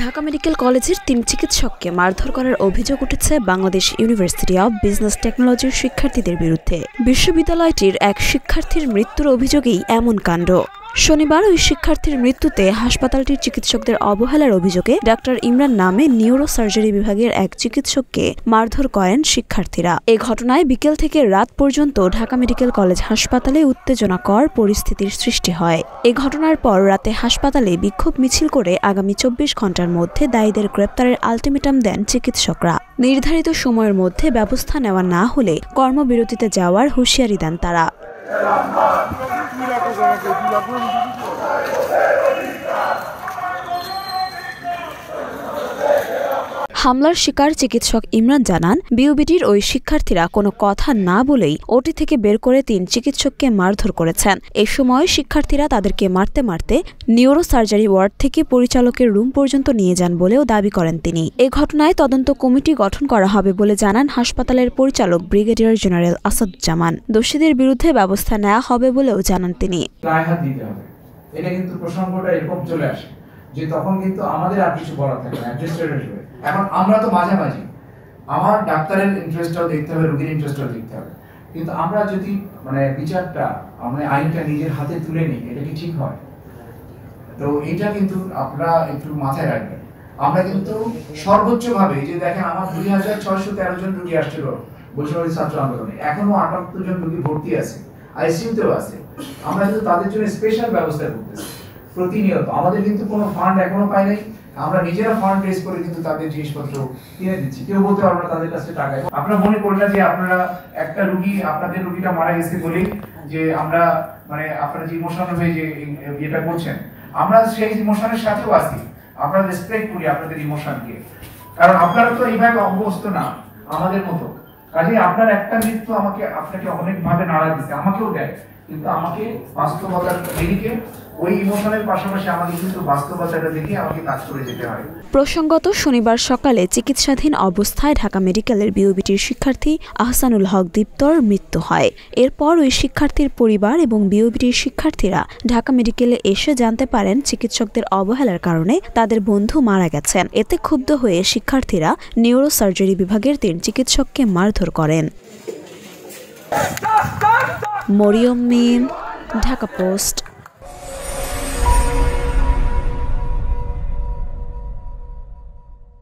Dhaka medical কলেজের ৩ চিকিৎসককে মারধর করার অভিযোগ উঠেছে বাংলাদেশ ইউনিভার্সিটি অব বিজনেস টেকনোলজির শিক্ষার্থীদের বিরুদ্ধে। বিশ্ববিদ্যালয়টির এক শিক্ষার্থীর মৃত্যুর অভিযোগেই এমন কাণ্ড। শনিবার ওই শিক্ষার্থীর মৃত্যুতে হাসপাতালটির চিকিৎসকদের অবহেলার অভিযোগে ডাক্তার ইমরান নামে নিউরো সার্জারি বিভাগের এক চিকিৎসককে মারধর করেন শিক্ষার্থীরা। এ ঘটনায় বিকেল থেকে রাত পর্যন্ত ঢাকা মেডিকেল কলেজ হাসপাতালে উত্তেজনাকর পরিস্থিতির সৃষ্টি হয়। এ ঘটনার পর রাতে হাসপাতালে বিক্ষোভ মিছিল করে আগামী ২৪ ঘণ্টার মধ্যে দায়ীদের গ্রেপ্তারের আলটিমেটাম দেন চিকিৎসকরা। নির্ধারিত সময়ের মধ্যে ব্যবস্থা নেওয়া না হলে কর্মবিরতিতে যাওয়ার হুঁশিয়ারি দেন তারা। হামলার শিকার চিকিৎসক ইমরান জানান, বিউবিটির ওই শিক্ষার্থীরা কোনো কথা না বলেই ওটি থেকে বের করে ৩ চিকিৎসককে মারধর করেছেন। এ সময় শিক্ষার্থীরা তাদেরকে মারতে মারতে নিউরো সার্জারি ওয়ার্ড থেকে পরিচালকের রুম পর্যন্ত নিয়ে যান বলেও দাবি করেন তিনি। এ ঘটনায় তদন্ত কমিটি গঠন করা হবে বলে জানান হাসপাতালের পরিচালক ব্রিগেডিয়ার জেনারেল আসাদুজ্জামান। দোষীদের বিরুদ্ধে ব্যবস্থা নেওয়া হবে বলেও জানান তিনি। এটা কিন্তু প্রসঙ্গটা এরকম চলে আসে যে তখন কিন্তু আমাদের আর কিছু বলা থাকে না, অ্যাডমিনিস্ট্রেটর। এখন আমরা তো মাঝামাঝি, আমার ডাক্তারের ইন্টারেস্টটাও দেখতে হবে, রোগীর ইন্টারেস্টটাও দেখতে হবে। কিন্তু আমরা যদি বিচারটা আমরা আইনটা নিজের হাতে তুলে নিই, এটা কি ঠিক হয়? তো এটা কিন্তু আপনারা একটু মাথায় রাখবেন। আমরা কিন্তু সর্বোচ্চভাবে যে দেখেন আমার 2613 জন রোগী আসছিল বৈষম্য ছাত্র আন্দোলনে, এখনো 78 জন রোগী ভর্তি আছে, আইসিইউতেও আছে। আমরা কিন্তু তাদের জন্য স্পেশাল ব্যবস্থা করতেছি প্রতিনিয়ত। আমাদের কিন্তু কোনো ফান্ড এখনো পাই নাই, আমরা নিজেরা ফান্ড রেজ করে কিন্তু তাদের জিনিসপত্র কিনে দিচ্ছি। কেউ বলতে পারবে না তাদের কাছে টাকা। আপনারা মনে করলেন যে আপনারা একটা রোগী, আপনাদের রোগীটা মারা গেছে বলে যে আমরা আপনারা যে ইমোশনাল হয়ে যে এটা করছেন, আমরা সেই ইমোশনের সাথেও আছি। আমরা রেসপেক্ট করি আপনাদের ইমোশনকে, কারণ আপনারা তো এইভাবে অভ্যস্ত না আমাদের মতো। কাজে আপনার একটা মৃত্যু আপনাকে অনেকভাবে নাড়া দিচ্ছে, আমাকেও দেয়, কিন্তু আমাকে বাস্তবতার দিকে ওই ইমোশনের পাশাপাশি আমাকে কিন্তু বাস্তবতাটা দেখে আমাকে কাজ করে যেতে হয়। প্রসঙ্গত শনিবার সকালে চিকিৎসাধীন অবস্থায় ঢাকা মেডিকেলের বিউবিটির শিক্ষার্থী আহসানুল হক দীপ্তর মৃত্যু হয়। এরপর ওই শিক্ষার্থীর পরিবার এবং বিউবিটির শিক্ষার্থীরা ঢাকা মেডিকেলে এসে জানতে পারেন চিকিৎসকদের অবহেলার কারণে তাদের বন্ধু মারা গেছেন। এতে ক্ষুব্ধ হয়ে শিক্ষার্থীরা নিউরো সার্জারি বিভাগের ৩ চিকিৎসককে মারধর করেন। মরিয়ম মিম, ঢাকা পোস্ট।